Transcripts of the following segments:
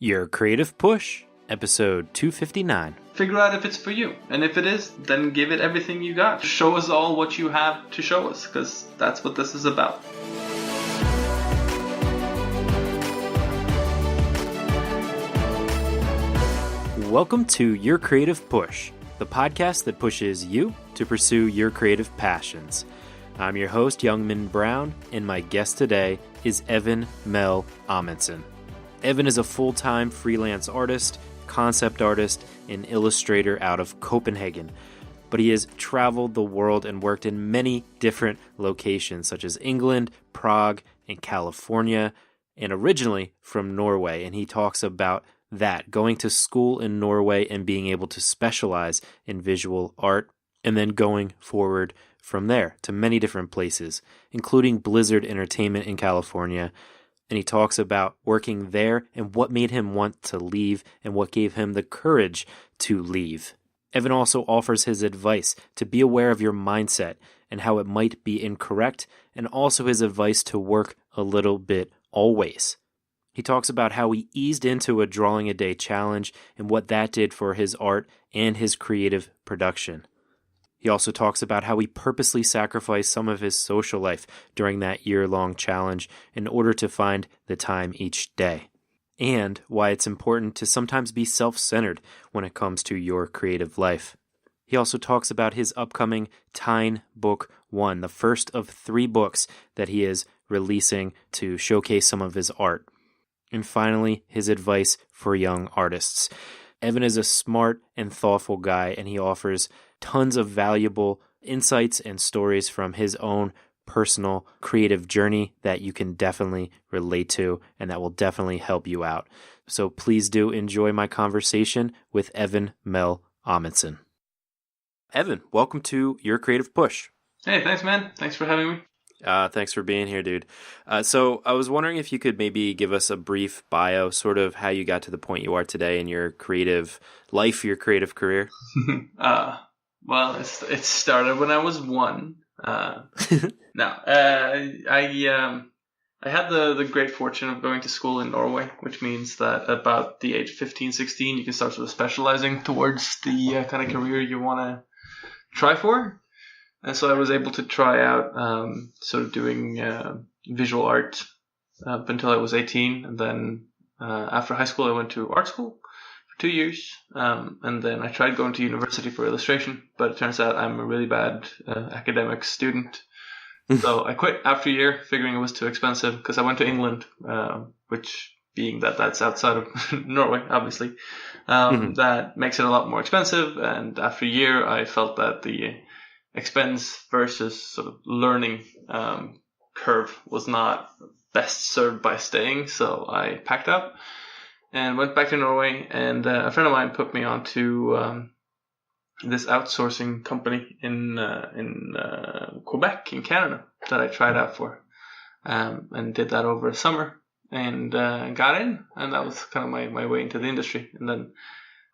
Your Creative Push, episode 259. Figure out if it's for you. And if it is, then give it everything you got. Show us all what you have to show us, because that's what this is about. Welcome to Your Creative Push, the podcast that pushes you to pursue your creative passions. I'm your host, Youngman Brown, and my guest today is Even Mehl Amundsen. Evan is a full-time freelance artist, concept artist, and illustrator out of Copenhagen, but he has traveled the world and worked in many different locations such as England, Prague, and California, and originally from Norway, and he talks about that, going to school in Norway and being able to specialize in visual art, and then going forward from there to many different places, including Blizzard Entertainment in California. And he talks about working there and what made him want to leave and what gave him the courage to leave. Evan also offers his advice to be aware of your mindset and how it might be incorrect, and also his advice to work a little bit always. He talks about how he eased into a drawing a day challenge and what that did for his art and his creative production. He also talks about how he purposely sacrificed some of his social life during that year-long challenge in order to find the time each day, and why it's important to sometimes be self-centered when it comes to your creative life. He also talks about his upcoming TEGN Book 1, the first of 3 books that he is releasing to showcase some of his art. And finally, his advice for young artists. Evan is a smart and thoughtful guy, and he offers tons of valuable insights and stories from his own personal creative journey that you can definitely relate to and that will definitely help you out. So please do enjoy my conversation with Even Mehl Amundsen. Evan, welcome to Your Creative Push. Hey, thanks, man. Thanks for having me. Thanks for being here, dude. So I was wondering if you could maybe give us a brief bio, sort of how you got to the point you are today in your creative life, your creative career. Well, it started when I was 1. I had the great fortune of going to school in Norway, which means that about the age of 15, 16, you can start sort of specializing towards the kind of career you want to try for. And so I was able to try out sort of doing visual art up until I was 18. And then after high school, I went to art school for 2 years. And then I tried going to university for illustration, but it turns out I'm a really bad academic student. So I quit after a year, figuring it was too expensive, because I went to England, which being that that's outside of Norway, obviously, that makes it a lot more expensive. And after a year, I felt that the expense versus sort of learning curve was not best served by staying. So I packed up and went back to Norway, and a friend of mine put me onto this outsourcing company in Quebec in Canada that I tried out for, and did that over a summer, and got in, and that was kind of my way into the industry. And then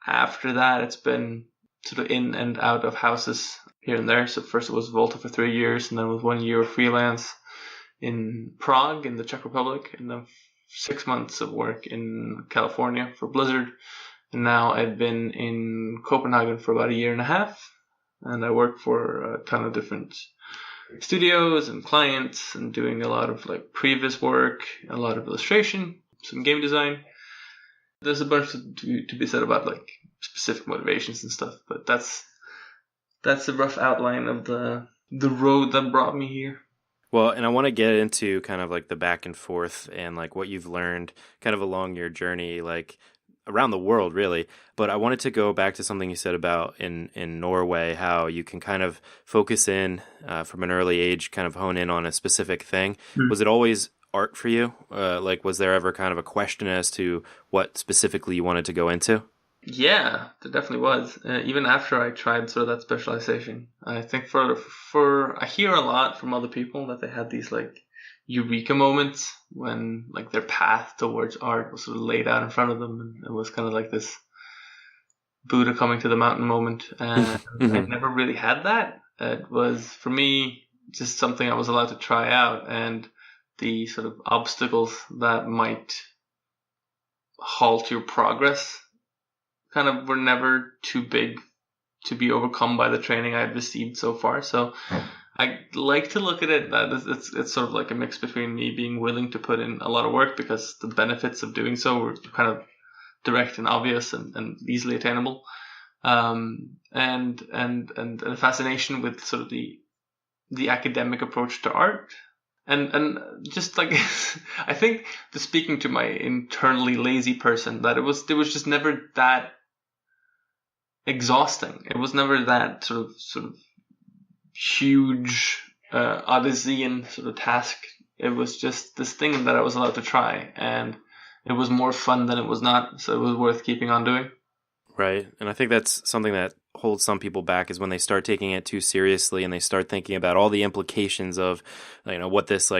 after that, it's been sort of in and out of houses here and there. So first it was Volta for 3 years, and then with 1 year of freelance in Prague in the Czech Republic, and then 6 months of work in California for Blizzard. And now I've been in Copenhagen for about 1.5 years, and I work for a ton of different studios and clients, and doing a lot of like previous work, a lot of illustration, some game design. There's a bunch to be said about like specific motivations and stuff, but that's a rough outline of the road that brought me here. Well, and I want to get into kind of like the back and forth and like what you've learned kind of along your journey, like around the world, really. But I wanted to go back to something you said about in Norway, how you can kind of focus in from an early age, kind of hone in on a specific thing. Was it always art for you? Like, was there ever kind of a question as to what specifically you wanted to go into? Yeah, there definitely was. Even after I tried sort of that specialization, I think I hear a lot from other people that they had these like eureka moments when like their path towards art was sort of laid out in front of them, and it was kind of like this Buddha coming to the mountain moment. And I never really had that. It was, for me, just something I was allowed to try out, and the sort of obstacles that might halt your progress kind of were never too big to be overcome by the training I've received so far. So I like to look at it that it's sort of like a mix between me being willing to put in a lot of work because the benefits of doing so were kind of direct and obvious and easily attainable, and a fascination with sort of the academic approach to art. And just like I think, speaking to my internally lazy person, that it was just never that exhausting. It was never that sort of huge Odyssean sort of task. It was just this thing that I was allowed to try, and it was more fun than it was not. So it was worth keeping on doing. Right. And I think that's something that holds some people back, is when they start taking it too seriously and they start thinking about all the implications of, what this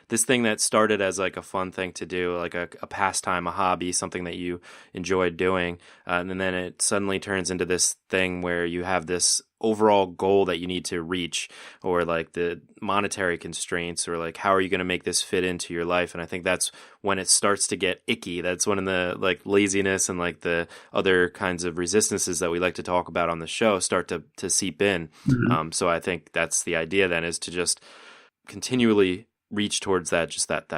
this thing that started as like a fun thing to do, like a pastime, a hobby, something that you enjoyed doing. And then it suddenly turns into this thing where you have this overall goal that you need to reach, or like the monetary constraints, or like, how are you going to make this fit into your life? And I think that's when it starts to get icky. That's when the like laziness and like the other kinds of resistances that we like to talk about on the show start to seep in. Mm-hmm. So I think that's the idea then, is to just continually reach towards that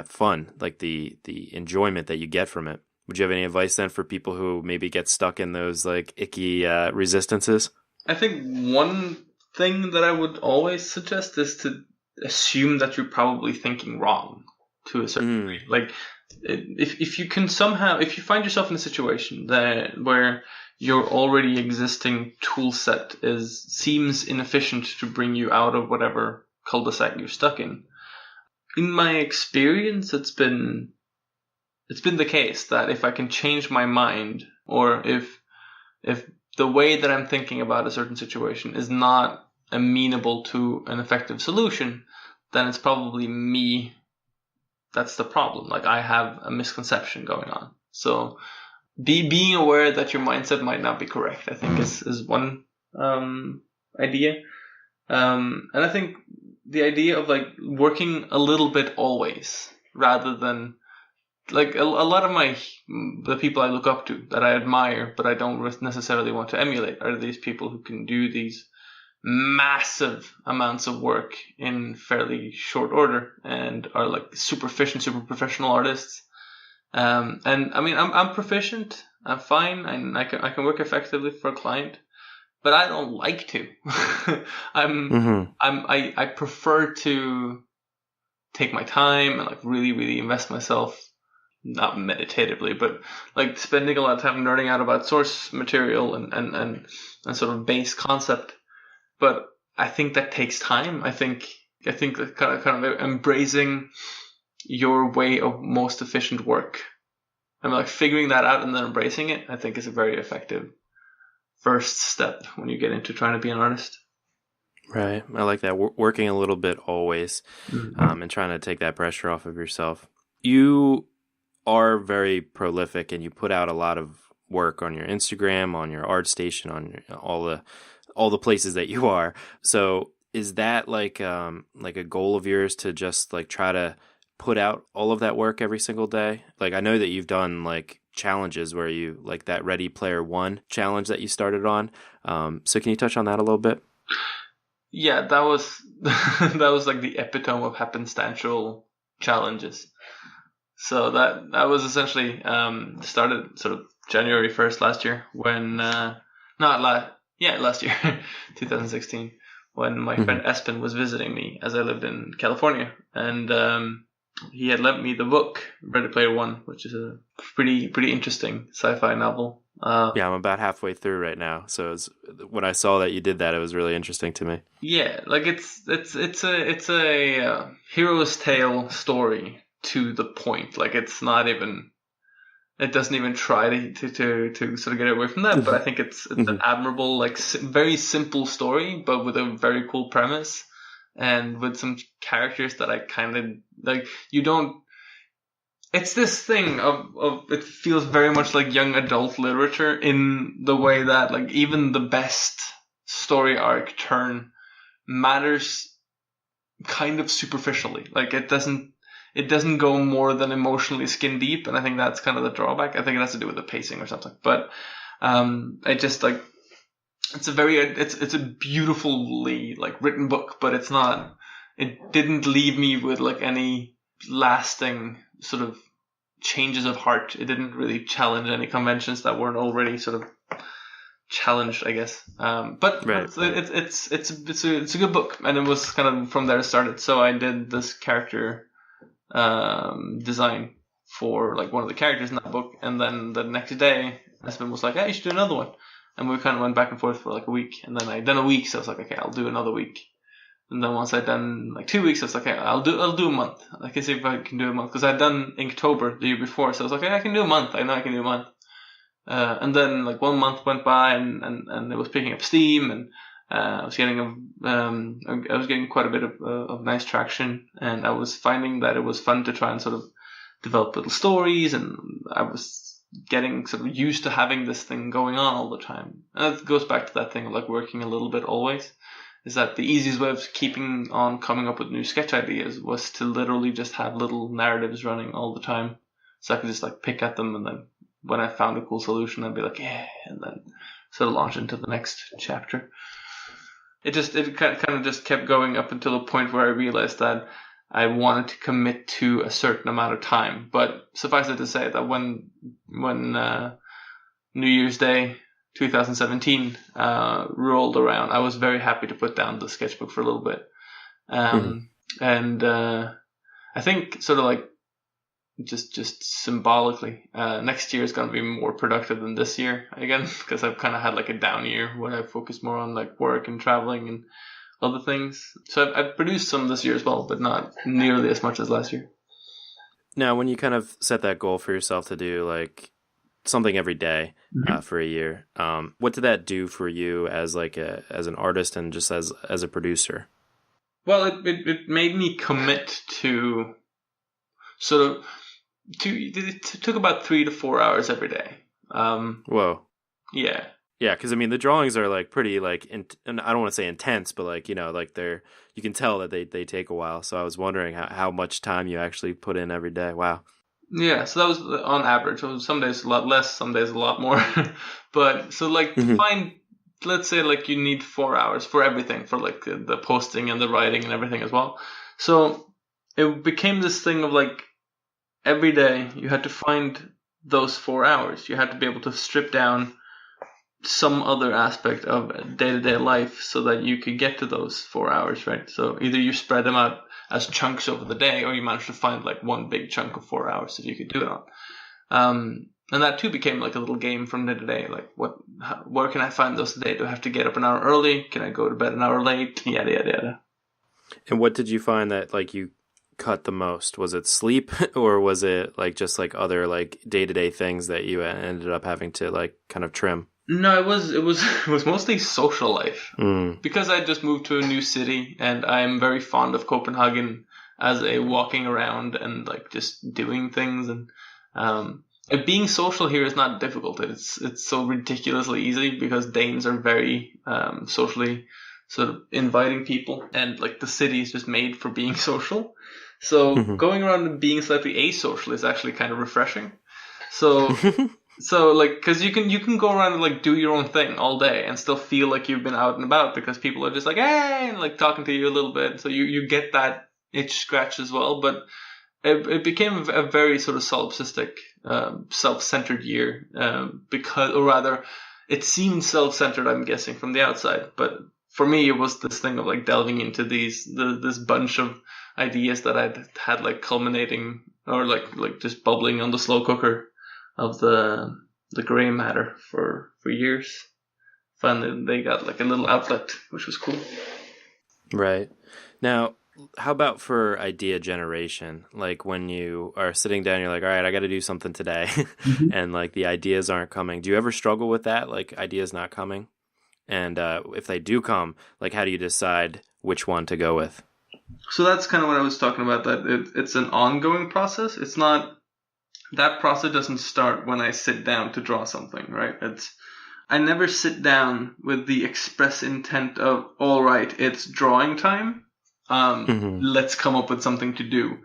fun, like the enjoyment that you get from it. Would you have any advice then for people who maybe get stuck in those like icky resistances? I think one thing that I would always suggest is to assume that you're probably thinking wrong to a certain degree. Like, if you can somehow, if you find yourself in a situation where your already existing tool set seems inefficient to bring you out of whatever cul-de-sac you're stuck in my experience, it's been the case that if I can change my mind, or if the way that I'm thinking about a certain situation is not amenable to an effective solution, then it's probably me that's the problem. Like, I have a misconception going on. So being aware that your mindset might not be correct, I think is one idea. And I think the idea of like working a little bit always, rather than like a lot of the people I look up to, that I admire, but I don't necessarily want to emulate, are these people who can do these massive amounts of work in fairly short order and are like super efficient, super professional artists. And I mean, I'm proficient. I'm fine. I can work effectively for a client, but I don't like to. I prefer to take my time and like really, really invest myself, not meditatively, but like spending a lot of time learning out about source material and sort of base concept. But I think that takes time. I think that kind of embracing your way of most efficient work, and like figuring that out and then embracing it, I think is a very effective first step when you get into trying to be an artist. Right. I like that. Working a little bit always, and trying to take that pressure off of yourself. You are very prolific, and you put out a lot of work on your Instagram, on your ArtStation, on all the places that you are. So is that like a goal of yours to just like try to put out all of that work every single day? Like, I know that you've done like challenges where you, like that Ready Player One challenge that you started on. So can you touch on that a little bit? Yeah, that was that was like the epitome of happenstantial challenges. So that was essentially started sort of January 1st last year, when last year 2016, when my friend Espen was visiting me as I lived in California, and he had lent me the book Ready Player One, which is a pretty interesting sci-fi novel. Yeah, I'm about halfway through right now. So when I saw that you did that, it was really interesting to me. Yeah, like it's a hero's tale story to the point. Like, it doesn't even try to sort of get away from that. But I think it's an admirable, like very simple story, but with a very cool premise, and with some characters that I kind of like. It's this thing of it feels very much like young adult literature, in the way that like even the best story arc turn matters kind of superficially. Like, it it doesn't go more than emotionally skin deep, and I think that's kind of the drawback. I think it has to do with the pacing or something. But I just like it's a beautifully like written book, but it's not. It didn't leave me with like any lasting sort of changes of heart. It didn't really challenge any conventions that weren't already sort of challenged, I guess. But Right. it's a good book, and it was kind of from there it started. So I did this character design for like one of the characters in that book, and then the next day Espen was like, "Hey, you should do another one," and we kind of went back and forth for like a week, and then I done a week, so I was like, "Okay, I'll do another week." And then once I'd done like 2 weeks, I was like, okay, I'll do a month. I can see if I can do a month, because I'd done Inktober the year before, so I was like, okay, I can do a month. I know I can do a month. And then like 1 month went by, and it was picking up steam, and I was getting quite a bit of nice traction, and I was finding that it was fun to try and sort of develop little stories, and I was getting sort of used to having this thing going on all the time. And it goes back to that thing of like working a little bit always. Is that the easiest way of keeping on coming up with new sketch ideas was to literally just have little narratives running all the time. So I could just like pick at them, and then when I found a cool solution, I'd be like, yeah, and then sort of launch into the next chapter. It kind of just kept going up until the point where I realized that I wanted to commit to a certain amount of time. But suffice it to say that when New Year's Day 2017 rolled around, I was very happy to put down the sketchbook for a little bit. And I think sort of like just symbolically, next year is going to be more productive than this year again, because I've kind of had like a down year where I focused more on like work and traveling and other things. So I've produced some this year as well, but not nearly as much as last year. Now, when you kind of set that goal for yourself to do like something every day for a year, what did that do for you as like as an artist and just as a producer? Well, it made me commit to sort of it took about 3 to 4 hours every day. Whoa. Yeah. Yeah, because I mean the drawings are like pretty like, and I don't want to say intense, but like, you know, like you can tell that they take a while. So I was wondering how much time you actually put in every day. Wow. Yeah, so that was on average. So some days a lot less, some days a lot more. But so like to find, let's say like you need 4 hours for everything, for like the posting and the writing and everything as well. So it became this thing of like every day you had to find those 4 hours. You had to be able to strip down some other aspect of day-to-day life so that you could get to those 4 hours, right? So either you spread them out as chunks over the day, or you manage to find like one big chunk of 4 hours that you could do it on. And that too became like a little game from day to day. Like where can I find those today? Do I have to get up an hour early? Can I go to bed an hour late? Yada, yada, yada. And what did you find that like you cut the most? Was it sleep, or was it like just like other like day-to-day things that you ended up having to like kind of trim? No, it was mostly social life, because I just moved to a new city, and I'm very fond of Copenhagen as a walking around and like just doing things, and being social here is not difficult. It's so ridiculously easy because Danes are very socially sort of inviting people, and like the city is just made for being social. So going around and being slightly asocial is actually kind of refreshing. So. So, like, because you can go around and, like, do your own thing all day and still feel like you've been out and about because people are just like, hey, and, like, talking to you a little bit. So you get that itch scratch as well. But it became a very sort of solipsistic, self-centered year because, or rather, it seemed self-centered, I'm guessing, from the outside. But for me, it was this thing of, like, delving into this bunch of ideas that I'd had, like, culminating or, like just bubbling on the slow cooker of the gray matter for years. Finally, they got like a little outlet, which was cool. Right. Now, how about for idea generation? Like when you are sitting down, you're like, all right, I got to do something today. And like the ideas aren't coming. Do you ever struggle with that? Like ideas not coming? And if they do come, like how do you decide which one to go with? So that's kind of what I was talking about, that it's an ongoing process. It's not, that process doesn't start when I sit down to draw something, right? I never sit down with the express intent of, all right, it's drawing time. Let's come up with something to do.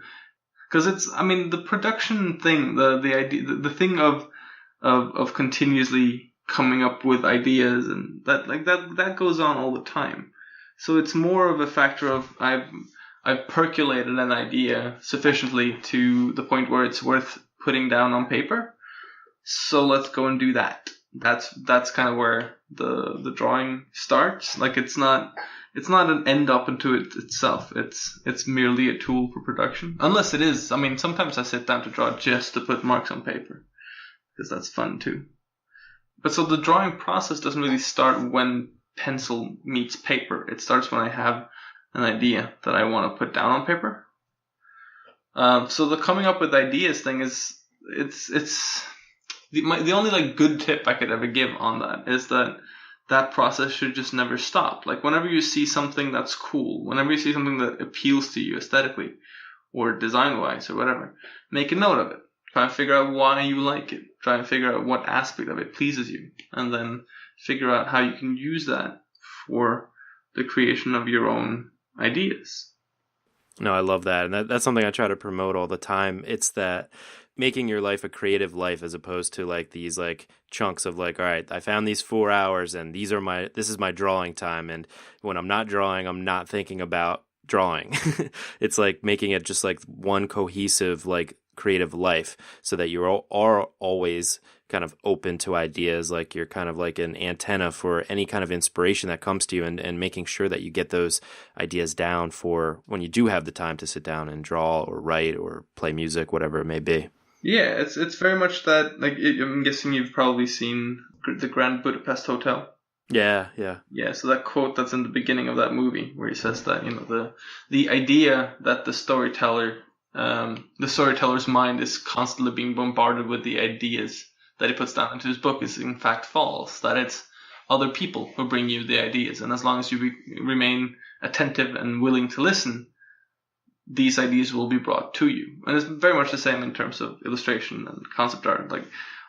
Because the production thing, the idea, the thing of continuously coming up with ideas and that goes on all the time. So it's more of a factor of I've percolated an idea sufficiently to the point where it's worth putting down on paper. So let's go and do that. That's kind of where the drawing starts. Like it's not an end up into it itself. It's merely a tool for production. Unless it is. Sometimes I sit down to draw just to put marks on paper, because that's fun too. But so the drawing process doesn't really start when pencil meets paper. It starts when I have an idea that I want to put down on paper. So the coming up with ideas thing is it's the only good tip I could ever give on that is that process should just never stop. Like whenever you see something that's cool, whenever you see something that appeals to you aesthetically or design wise or whatever, make a note of it. Try and figure out why you like it. Try and figure out what aspect of it pleases you, and then figure out how you can use that for the creation of your own ideas. No, I love that. And that's something I try to promote all the time. It's that making your life a creative life, as opposed to these chunks of all right, I found these 4 hours and this is my drawing time. And when I'm not drawing, I'm not thinking about drawing. It's making it just one cohesive, creative life, so that you are always kind of open to ideas. You're kind of like an antenna for any kind of inspiration that comes to you, and making sure that you get those ideas down for when you do have the time to sit down and draw or write or play music, whatever it may be. Yeah, it's very much that. I'm guessing you've probably seen the Grand Budapest Hotel. Yeah. So that quote that's in the beginning of that movie, where he says that the idea that the storyteller's mind is constantly being bombarded with the ideas that he puts down into his book is in fact false. That it's other people who bring you the ideas, and as long as you remain attentive and willing to listen, these ideas will be brought to you. And it's very much the same in terms of illustration and concept art.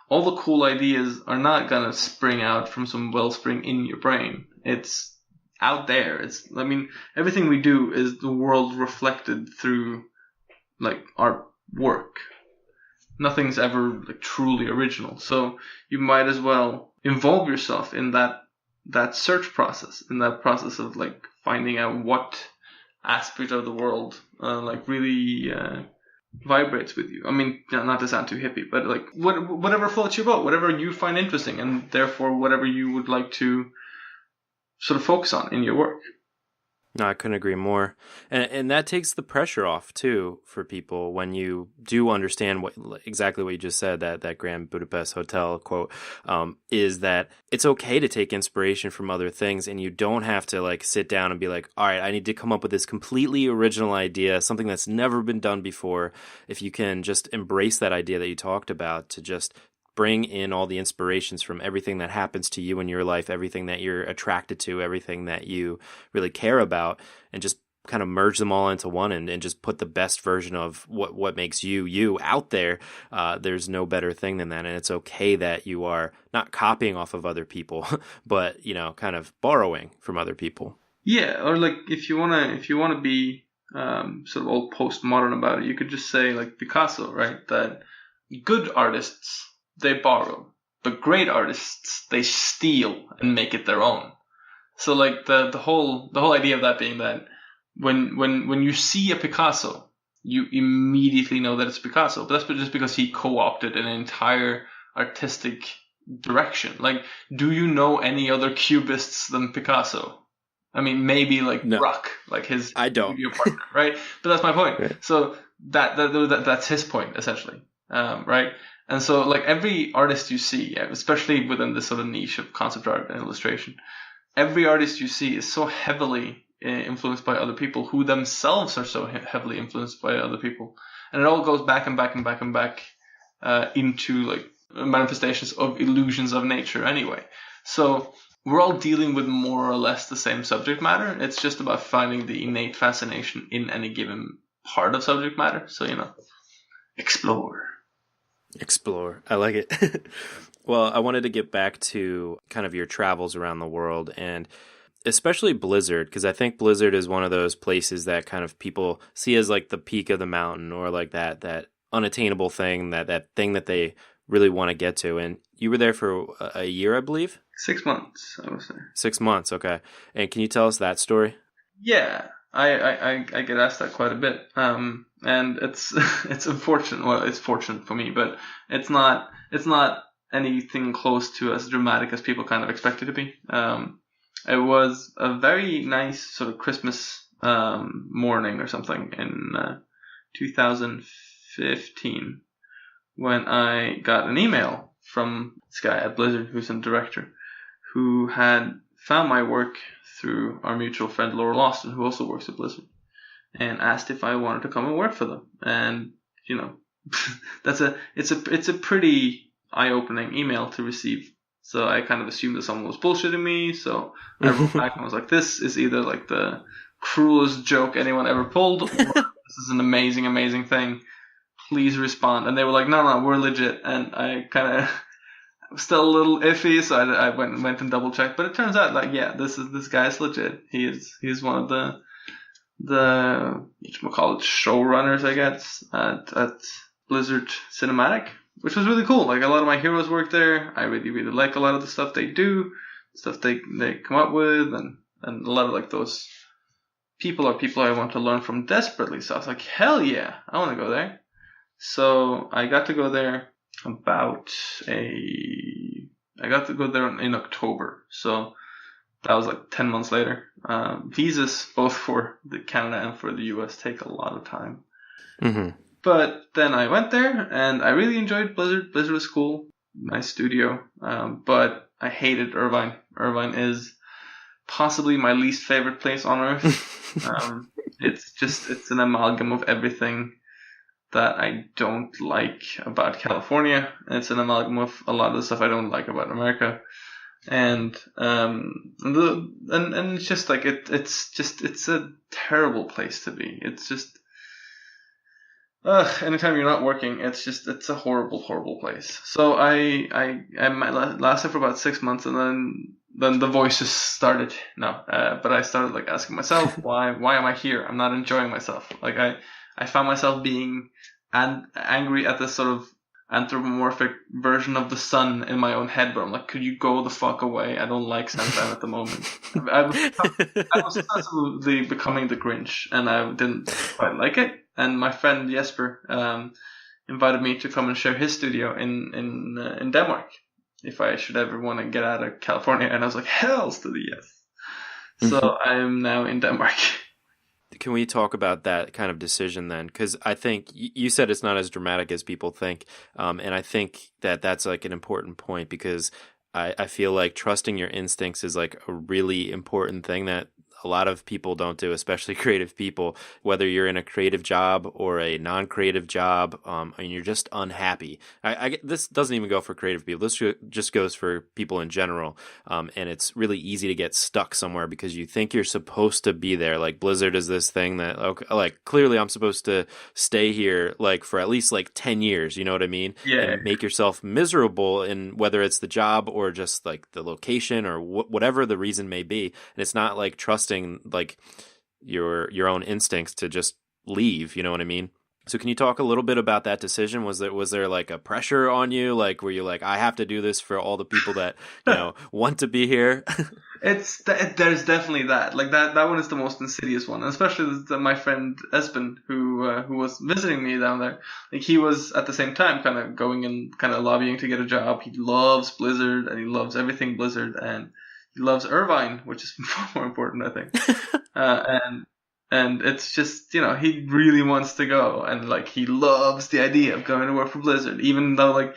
All the cool ideas are not gonna spring out from some wellspring in your brain. It's out there. Everything we do is the world reflected through our work. Nothing's ever truly original. So you might as well involve yourself in that search process, in that process of finding out what aspect of the world really vibrates with you. Not to sound too hippie, but whatever floats your boat, whatever you find interesting, and therefore whatever you would like to sort of focus on in your work. No, I couldn't agree more. And that takes the pressure off too for people when you do understand exactly what you just said, that Grand Budapest Hotel quote, is that it's okay to take inspiration from other things, and you don't have to sit down and be all right, I need to come up with this completely original idea, something that's never been done before. If you can just embrace that idea that you talked about, to just bring in all the inspirations from everything that happens to you in your life, everything that you're attracted to, everything that you really care about, and just kind of merge them all into one, and just put the best version of what makes you out there. There's no better thing than that. And it's okay that you are not copying off of other people, but, kind of borrowing from other people. Yeah. Or if you want to be sort of all postmodern about it, you could just say Picasso, right? That good artists, they borrow, but great artists, they steal and make it their own. So the whole idea of that being that when you see a Picasso, you immediately know that it's Picasso. But that's just because he co-opted an entire artistic direction. Do you know any other cubists than Picasso? Maybe No. Rock, his I don't. studio partner, right? But that's my point. Right. So that's his point essentially, right? And so every artist you see, especially within this sort of niche of concept art and illustration, every artist you see is so heavily influenced by other people, who themselves are so heavily influenced by other people. And it all goes back and back and back and back into manifestations of illusions of nature anyway. So we're all dealing with more or less the same subject matter. It's just about finding the innate fascination in any given part of subject matter. So, explore. I like it. Well, I wanted to get back to kind of your travels around the world, and especially Blizzard, because I think Blizzard is one of those places that kind of people see as like the peak of the mountain, or like that unattainable thing, that thing that they really want to get to. And you were there for a year, I believe? 6 months, I was there. 6 months, okay. And can you tell us that story? Yeah, I get asked that quite a bit. And it's it's unfortunate. Well, it's fortunate for me, but it's not anything close to as dramatic as people kind of expect it to be. It was a very nice sort of Christmas morning or something in 2015 when I got an email from this guy at Blizzard, who's a director, who had found my work through our mutual friend Laura Lawson, who also works at Blizzard, and asked if I wanted to come and work for them. And you know, it's a pretty eye-opening email to receive. So I kind of assumed that someone was bullshitting me. So I wrote back and was like, "This is either like the cruelest joke anyone ever pulled, or this is an amazing, amazing thing. Please respond." And they were like, "No, we're legit." And I kind of still a little iffy, so I went and double checked. But it turns out, like, yeah, this guy's legit. He's one of the whatchamacallit showrunners, I guess, at Blizzard Cinematic, which was really cool. Like, a lot of my heroes work there. I really, really like a lot of the stuff they do, stuff they come up with, and a lot of like those people are people I want to learn from desperately. So I was like, hell yeah, I want to go there. So I got to go there in October. So that was like 10 months later. Visas, both for the Canada and for the US, take a lot of time. Mm-hmm. But then I went there, and I really enjoyed Blizzard. Blizzard was cool, nice studio. But I hated Irvine. Irvine is possibly my least favorite place on earth. It's an amalgam of everything that I don't like about California. It's an amalgam of a lot of the stuff I don't like about America. And it's just like it's a terrible place to be. It's just anytime you're not working, it's a horrible place. So I lasted for about 6 months, and then the voices started. But I started like asking myself, why am I here? I'm not enjoying myself. Like I found myself being angry at this sort of anthropomorphic version of the sun in my own head, but I'm like, could you go the fuck away? I don't like sunshine at the moment. I was absolutely becoming the Grinch, and I didn't quite like it. And my friend Jesper invited me to come and share his studio in Denmark if I should ever want to get out of California. And I was like, hells to the yes. So I am now in Denmark. Can we talk about that kind of decision then? Because I think you said it's not as dramatic as people think. And I think that's like an important point, because I feel like trusting your instincts is like a really important thing that a lot of people don't do, especially creative people, whether you're in a creative job or a non-creative job, and you're just unhappy. This doesn't even go for creative people. This just goes for people in general. And it's really easy to get stuck somewhere because you think you're supposed to be there. Like Blizzard is this thing that, okay, like clearly I'm supposed to stay here like for at least like 10 years, you know what I mean? Yeah. And make yourself miserable in whether it's the job or just like the location or whatever the reason may be. And it's not like trusting like your own instincts to just leave, you know what I mean? So can you talk a little bit about that decision? Was there like a pressure on you? Like, were you like, I have to do this for all the people that, you know, want to be here? There's definitely that. Like that one is the most insidious one, and especially my friend Espen, who was visiting me down there. Like he was at the same time kind of going and kind of lobbying to get a job. He loves Blizzard and he loves everything Blizzard, and he loves Irvine, which is far more important, I think. And it's just, you know, he really wants to go, and like he loves the idea of going to work for Blizzard, even though like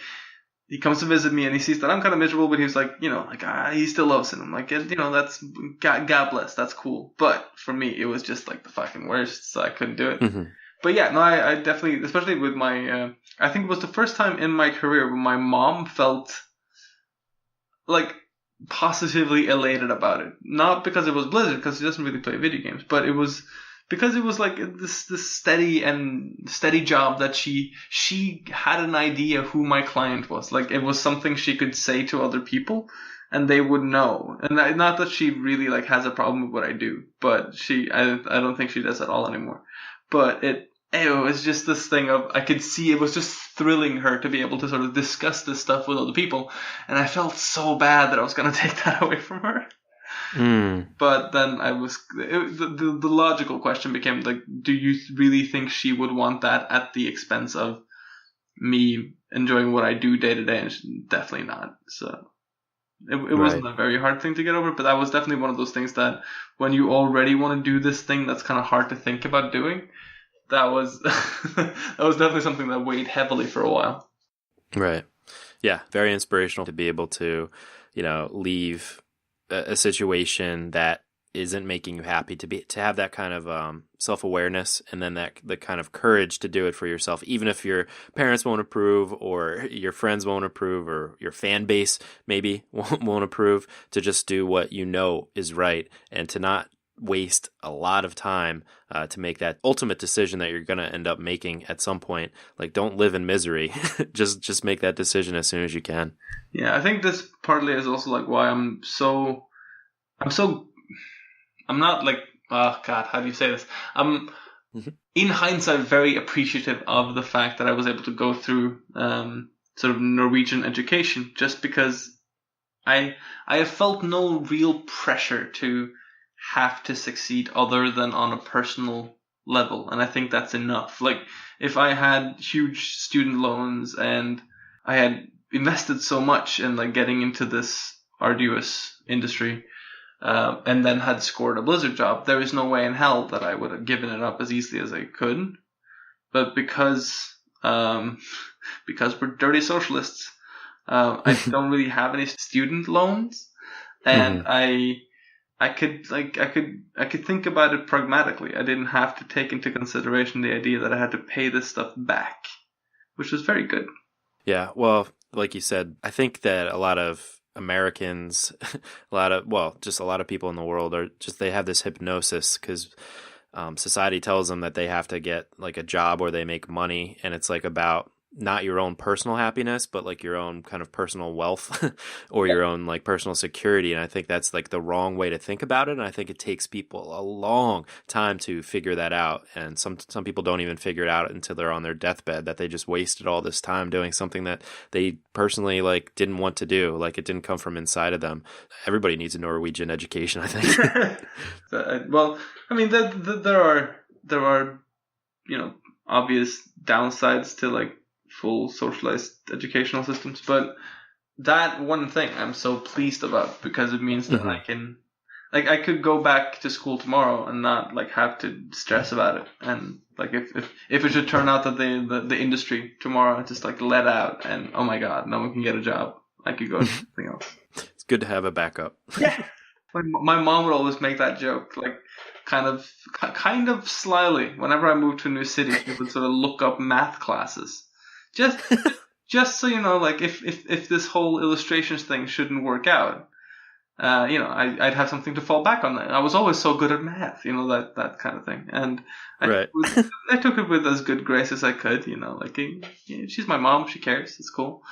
he comes to visit me and he sees that I'm kind of miserable, but he's like, you know, like he still loves it. I'm like, you know, that's God bless, that's cool. But for me, it was just like the fucking worst, so I couldn't do it. Mm-hmm. But yeah, no, I definitely, especially with my, I think it was the first time in my career when my mom felt like positively elated about it. Not because it was Blizzard, because she doesn't really play video games, but it was because it was like this steady job that she had an idea who my client was. Like it was something she could say to other people, and they would know. And not that she really like has a problem with what I do, but I don't think she does at all anymore. But it was just this thing of, I could see it was just thrilling her to be able to sort of discuss this stuff with other people, and I felt so bad that I was going to take that away from her. But then the logical question became like, do you really think she would want that at the expense of me enjoying what I do day to day? And definitely not. So it wasn't a very hard thing to get over, but that was definitely one of those things that when you already want to do this thing that's kind of hard to think about doing, that was that was definitely something that weighed heavily for a while. Right. Yeah. Very inspirational to be able to, leave a situation that isn't making you happy, to have that kind of self-awareness, and then the kind of courage to do it for yourself, even if your parents won't approve, or your friends won't approve, or your fan base maybe won't approve, to just do what you know is right, and to not waste a lot of time to make that ultimate decision that you're going to end up making at some point. Like, don't live in misery. just make that decision as soon as you can. Yeah, I think this partly is also like why I'm not like, oh God, how do you say this? I'm in hindsight very appreciative of the fact that I was able to go through sort of Norwegian education, just because I have felt no real pressure to have to succeed other than on a personal level, and I think that's enough. Like, if I had huge student loans and I had invested so much in like getting into this arduous industry, and then had scored a Blizzard job, there is no way in hell that I would have given it up as easily as I could. But because we're dirty socialists, I don't really have any student loans, and I could think about it pragmatically. I didn't have to take into consideration the idea that I had to pay this stuff back, which was very good. Yeah, well, like you said, I think that a lot of Americans, a lot of people in the world they have this hypnosis because society tells them that they have to get like a job where they make money, and it's like about not your own personal happiness, but like your own kind of personal wealth or your own like personal security. And I think that's like the wrong way to think about it. And I think it takes people a long time to figure that out. And some people don't even figure it out until they're on their deathbed, that they just wasted all this time doing something that they personally like didn't want to do. Like, it didn't come from inside of them. Everybody needs a Norwegian education, I think. Well, I mean, there are, obvious downsides to like full socialized educational systems, but that one thing I'm so pleased about, because it means that I could go back to school tomorrow and not like have to stress about it. And like if it should turn out that the industry tomorrow just like let out and oh my God, no one can get a job, I could go to something else. It's good to have a backup. Yeah. My mom would always make that joke, like kind of slyly. Whenever I moved to a new city, she would sort of look up math classes. Just so you know, like if this whole illustrations thing shouldn't work out, I'd have something to fall back on. I was always so good at math, that kind of thing. And I took it with as good grace as I could, like she's my mom, she cares, it's cool.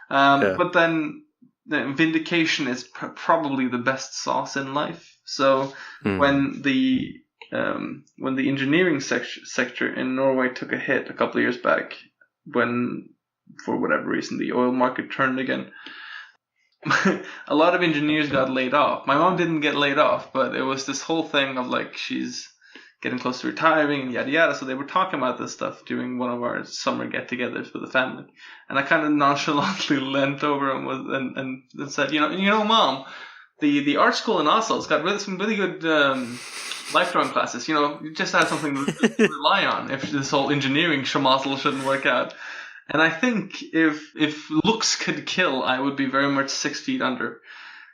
But then the vindication is probably the best sauce in life. So when the engineering sector in Norway took a hit a couple of years back, when, for whatever reason, the oil market turned again, a lot of engineers got laid off. My mom didn't get laid off, but it was this whole thing of like, she's getting close to retiring and yada yada. So they were talking about this stuff during one of our summer get-togethers with the family, and I kind of nonchalantly leant over and said, Mom, the art school in Oslo's got some really good life drawing classes. You just had something to rely on if this whole engineering schmozzle shouldn't work out. And I think if looks could kill, I would be very much 6 feet under.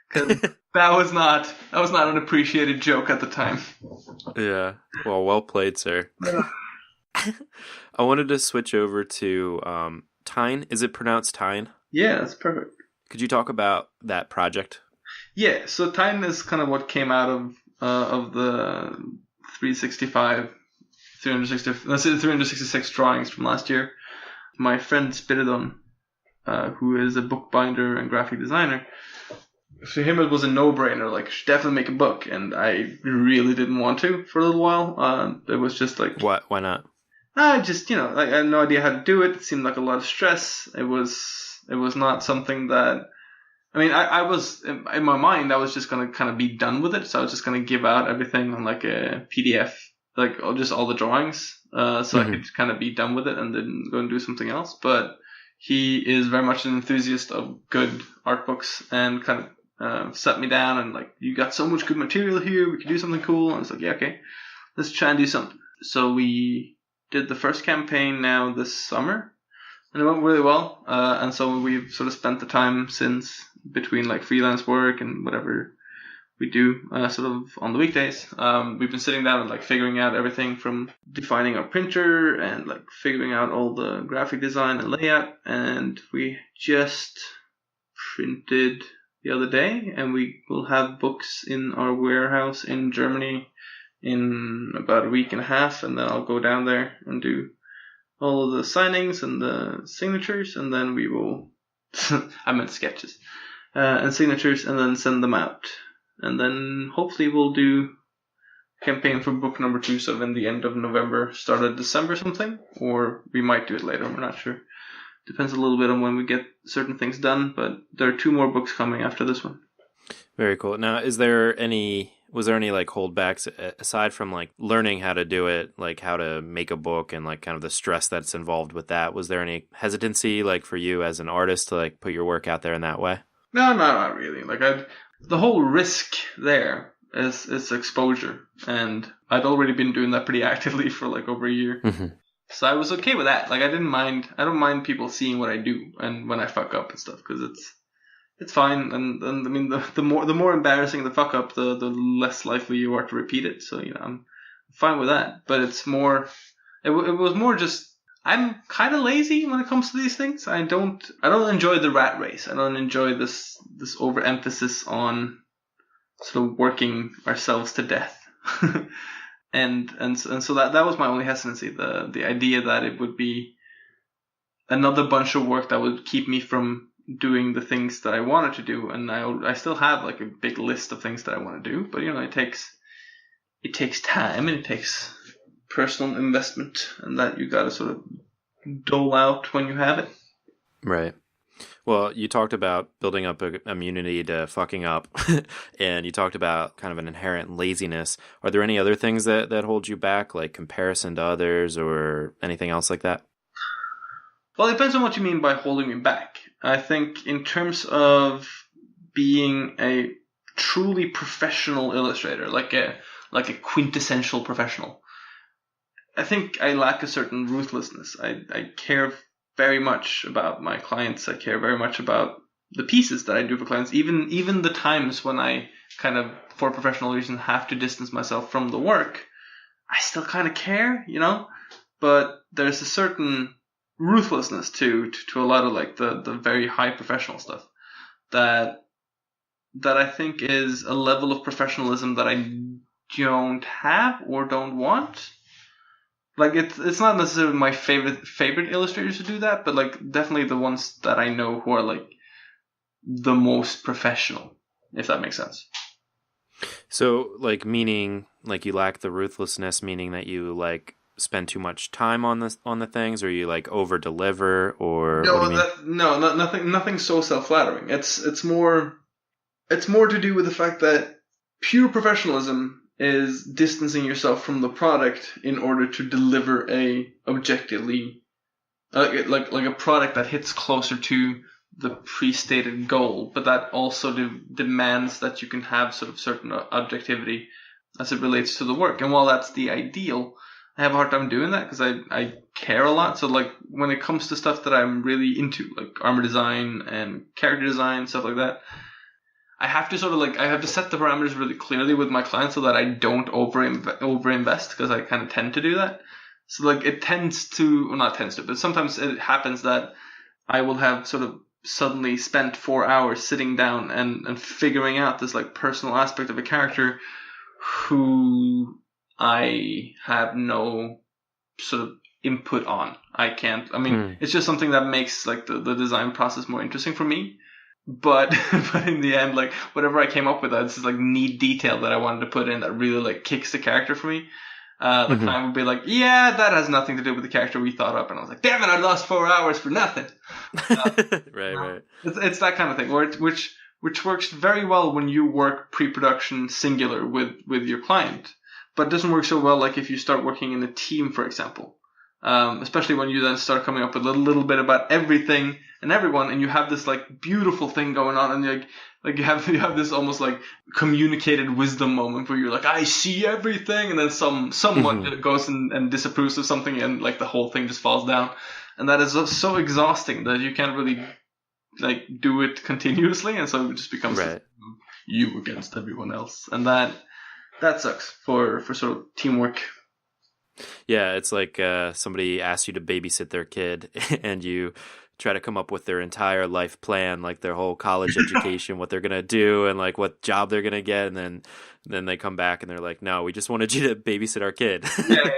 Because that was not an appreciated joke at the time. Yeah. Well played, sir. I wanted to switch over to TEGN. Is it pronounced TEGN? Yeah, that's perfect. Could you talk about that project? Yeah, so TEGN is kind of what came out of the 366 drawings from last year. My friend Spiridon, who is a bookbinder and graphic designer, for him it was a no-brainer. Like, should definitely make a book, and I really didn't want to for a little while. It was just like, What? Why not? I just, I had no idea how to do it. It seemed like a lot of stress. It was not something that. I mean, I was in my mind. I was just gonna kind of be done with it. So I was just gonna give out everything on like a PDF, like just all the drawings, so I could kind of be done with it and then go and do something else. But he is very much an enthusiast of good art books and kind of set me down and like, you got so much good material here. We could do something cool. And I was like, yeah, okay, let's try and do something. So we did the first campaign now this summer, and it went really well. And so we've sort of spent the time since, between like freelance work and whatever we do sort of on the weekdays. We've been sitting down and like figuring out everything from defining our printer and like figuring out all the graphic design and layout. And we just printed the other day, and we will have books in our warehouse in Germany in about a week and a half, and then I'll go down there and do all of the signings and the signatures, and then we will I meant sketches and signatures, and then send them out, and then hopefully we'll do campaign for book number 2 sort of in the end of November, start of December something, or we might do it later, we're not sure. Depends a little bit on when we get certain things done, but there are 2 more books coming after this one. Very cool. Now, was there any like holdbacks aside from like learning how to do it, like how to make a book and like kind of the stress that's involved with that? Was there any hesitancy like for you as an artist to like put your work out there in that way? No, not really. Like the whole risk there is exposure, and I'd already been doing that pretty actively for like over a year. Mm-hmm. So I was okay with that. Like I don't mind people seeing what I do and when I fuck up and stuff, because it's fine. And I mean, the more embarrassing the fuck up, the less likely you are to repeat it. So, I'm fine with that. But it's more, it was more just, I'm kind of lazy when it comes to these things. I don't enjoy the rat race. I don't enjoy this overemphasis on sort of working ourselves to death. And so that was my only hesitancy. The idea that it would be another bunch of work that would keep me from doing the things that I wanted to do, and I still have like a big list of things that I want to do, but it takes time and it takes personal investment, and that you got to sort of dole out when you have it. Right. Well, you talked about building up an immunity to fucking up, and you talked about kind of an inherent laziness. Are there any other things that hold you back, like comparison to others or anything else like that? Well, it depends on what you mean by holding me back. I think in terms of being a truly professional illustrator, like a quintessential professional, I think I lack a certain ruthlessness. I care very much about my clients. I care very much about the pieces that I do for clients. Even the times when I kind of, for professional reasons, have to distance myself from the work, I still kind of care, But there's a certain ruthlessness to a lot of like the very high professional stuff that I think is a level of professionalism that I don't have or don't want. Like it's not necessarily my favorite illustrators to do that, but like definitely the ones that I know who are like the most professional, if that makes sense. So like meaning like you lack the ruthlessness, meaning that you like spend too much time on the things, or you like over deliver, or nothing so self-flattering. It's more to do with the fact that pure professionalism is distancing yourself from the product in order to deliver a objectively like a product that hits closer to the pre-stated goal, but that also demands that you can have sort of certain objectivity as it relates to the work. And while that's the ideal, I have a hard time doing that because I care a lot. So like when it comes to stuff that I'm really into, like armor design and character design, stuff like that, I have to sort of like, I have to set the parameters really clearly with my clients so that I don't overinvest, because I kind of tend to do that. So like it tends to, well, not tends to, but sometimes it happens that I will have sort of suddenly spent 4 hours sitting down and figuring out this like personal aspect of a character who I have no sort of input on. It's just something that makes like the design process more interesting for me. But but in the end, like whatever I came up with, this is like neat detail that I wanted to put in that really like kicks the character for me. The client would be like, yeah, that has nothing to do with the character we thought up, and I was like, damn it, I lost 4 hours for nothing. Right. It's that kind of thing, which works very well when you work pre-production singular with your client, but doesn't work so well like if you start working in a team, for example. Especially when you then start coming up with a little bit about everything and everyone, and you have this like beautiful thing going on, and like you have this almost like communicated wisdom moment where you're like, I see everything, and then someone goes and disapproves of something, and like the whole thing just falls down, and that is so exhausting that you can't really like do it continuously, and so it just becomes you against everyone else, and that sucks for sort of teamwork. Yeah, it's like somebody asks you to babysit their kid and you try to come up with their entire life plan, like their whole college education, what they're going to do and like what job they're going to get. And then they come back and they're like, no, we just wanted you to babysit our kid. Yeah.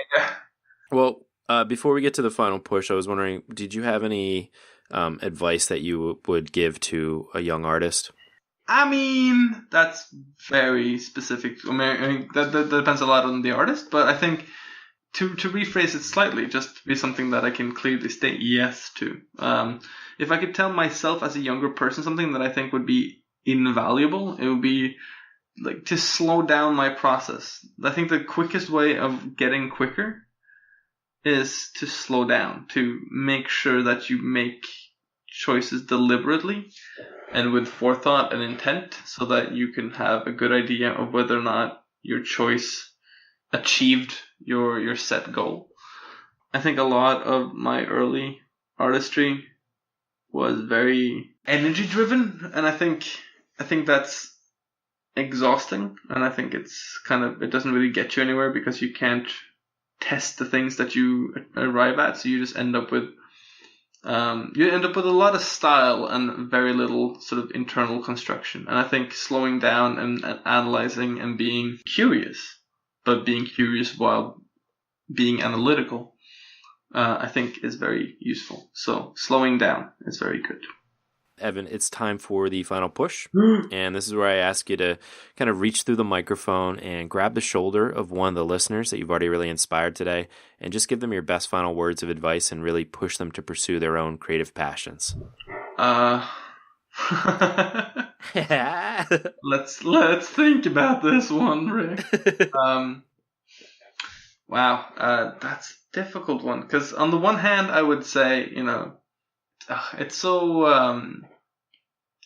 Well, before we get to the final push, I was wondering, did you have any advice that you would give to a young artist? I mean, that's very specific. I mean, that depends a lot on the artist, but I think to rephrase it slightly, just to be something that I can clearly state yes to. If I could tell myself as a younger person something that I think would be invaluable, it would be like to slow down my process. I think the quickest way of getting quicker is to slow down, to make sure that you make choices deliberately and with forethought and intent, so that you can have a good idea of whether or not your choice achieved your set goal. I think a lot of my early artistry was very energy driven, and I think that's exhausting, and I think it's it doesn't really get you anywhere because you can't test the things that you arrive at, so you just end up with a lot of style and very little sort of internal construction. And I think slowing down and analyzing and being curious, but being curious while being analytical, I think is very useful. So slowing down is very good. Evan, it's time for the final push. And this is where I ask you to kind of reach through the microphone and grab the shoulder of one of the listeners that you've already really inspired today and just give them your best final words of advice and really push them to pursue their own creative passions. Let's think about this one, Rick. Wow, that's a difficult one, because on the one hand I would say, it's so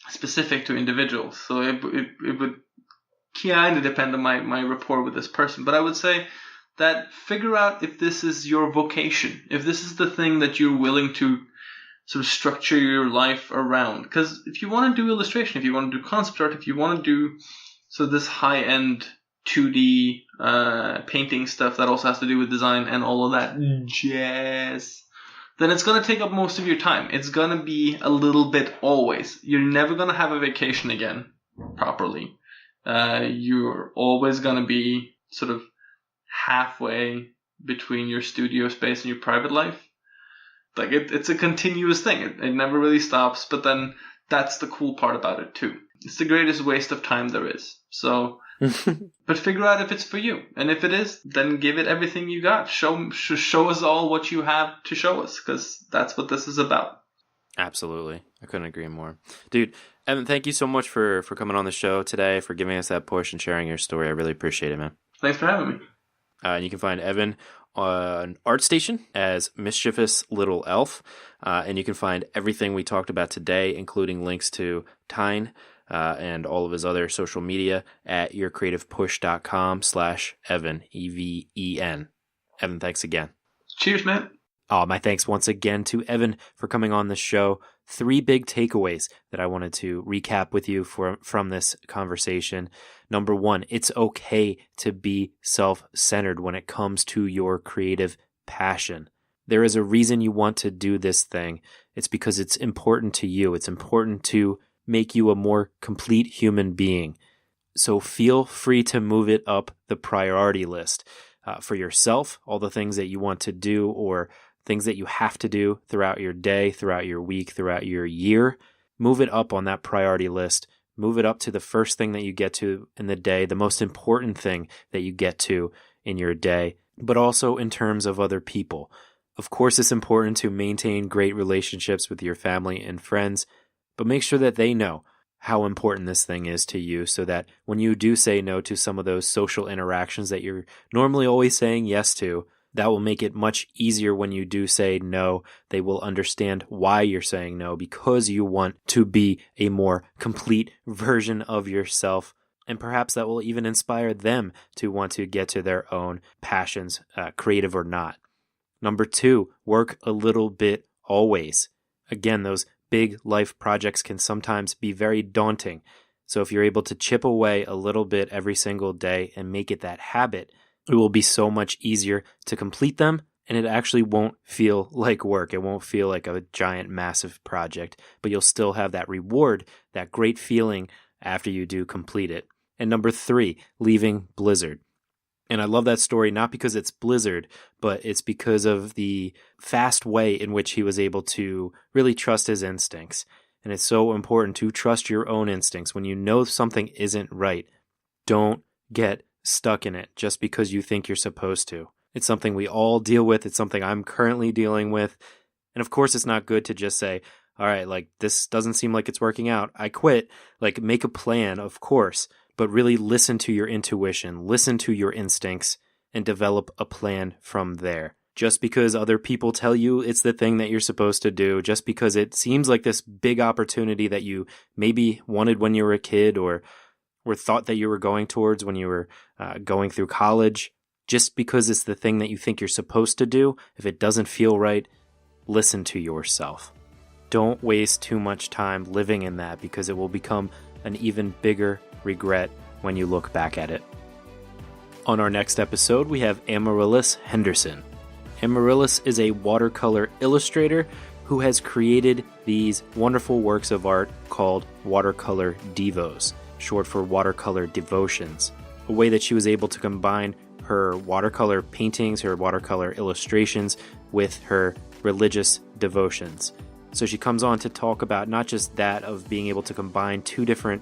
specific to individuals, so it would kind of depend on my rapport with this person. But I would say that figure out if this is your vocation, if this is the thing that you're willing to sort of structure your life around. Because if you want to do illustration, if you want to do concept art, if you want to do this high-end 2D painting stuff that also has to do with design and all of that jazz, then it's going to take up most of your time. It's going to be a little bit always. You're never going to have a vacation again properly. You're always going to be sort of halfway between your studio space and your private life. Like it's a continuous thing. It never really stops, but then that's the cool part about it too. It's the greatest waste of time there is. So, but figure out if it's for you. And if it is, then give it everything you got. Show us all what you have to show us, because that's what this is about. Absolutely. I couldn't agree more. Dude, Evan, thank you so much for coming on the show today, for giving us that push and sharing your story. I really appreciate it, man. Thanks for having me. And you can find Evan on ArtStation as Mischievous Little Elf. And you can find everything we talked about today, including links to TEGN and all of his other social media at yourcreativepush.com/Evan, EVEN. Evan, thanks again. Cheers, man. Oh, my thanks once again to Evan for coming on the show. 3 big takeaways that I wanted to recap with you from this conversation. Number 1, it's okay to be self-centered when it comes to your creative passion. There is a reason you want to do this thing. It's because it's important to you. It's important to make you a more complete human being. So feel free to move it up the priority list for yourself, all the things that you want to do or things that you have to do throughout your day, throughout your week, throughout your year. move it up on that priority list. Move it up to the first thing that you get to in the day, the most important thing that you get to in your day, but also in terms of other people. Of course, it's important to maintain great relationships with your family and friends, but make sure that they know how important this thing is to you so that when you do say no to some of those social interactions that you're normally always saying yes to, that will make it much easier when you do say no. They will understand why you're saying no because you want to be a more complete version of yourself. And perhaps that will even inspire them to want to get to their own passions, creative or not. Number 2, work a little bit always. Again, those big life projects can sometimes be very daunting. So if you're able to chip away a little bit every single day and make it that habit, it will be so much easier to complete them, and it actually won't feel like work. It won't feel like a giant, massive project, but you'll still have that reward, that great feeling after you do complete it. And number 3, leaving Blizzard. And I love that story, not because it's Blizzard, but it's because of the fast way in which he was able to really trust his instincts. And it's so important to trust your own instincts. When you know something isn't right, don't get stuck in it just because you think you're supposed to. It's something we all deal with. It's something I'm currently dealing with. And of course, it's not good to just say, all right, like this doesn't seem like it's working out. I quit. Like make a plan, of course, but really listen to your intuition, listen to your instincts, and develop a plan from there. Just because other people tell you it's the thing that you're supposed to do, just because it seems like this big opportunity that you maybe wanted when you were a kid or thought that you were going towards when you were going through college, just because it's the thing that you think you're supposed to do, if it doesn't feel right, listen to yourself. Don't waste too much time living in that because it will become an even bigger regret when you look back at it. On our next episode, we have Amaryllis Henderson. Amaryllis is a watercolor illustrator who has created these wonderful works of art called watercolor devos, short for watercolor devotions, a way that she was able to combine her watercolor paintings, her watercolor illustrations with her religious devotions. So she comes on to talk about not just that of being able to combine two different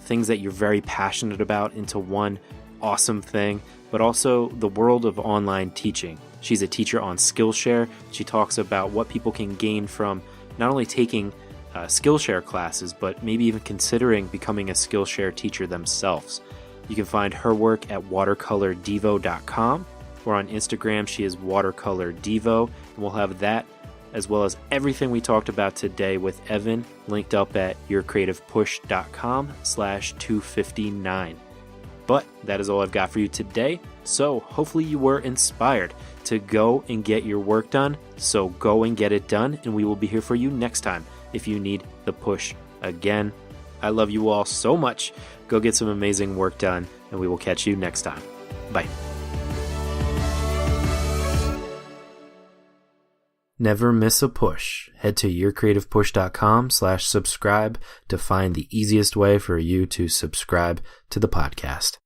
things that you're very passionate about into one awesome thing, but also the world of online teaching. She's a teacher on Skillshare. She talks about what people can gain from not only taking Skillshare classes, but maybe even considering becoming a Skillshare teacher themselves. You can find her work at watercolordevo.com, or on Instagram she is watercolordevo, and we'll have that as well as everything we talked about today with Evan linked up at yourcreativepush.com/259. But that is all I've got for you today. So hopefully you were inspired to go and get your work done. So go and get it done, and we will be here for you next time if you need the push again. I love you all so much. Go get some amazing work done, and we will catch you next time. Bye. Never miss a push. Head to yourcreativepush.com/subscribe to find the easiest way for you to subscribe to the podcast.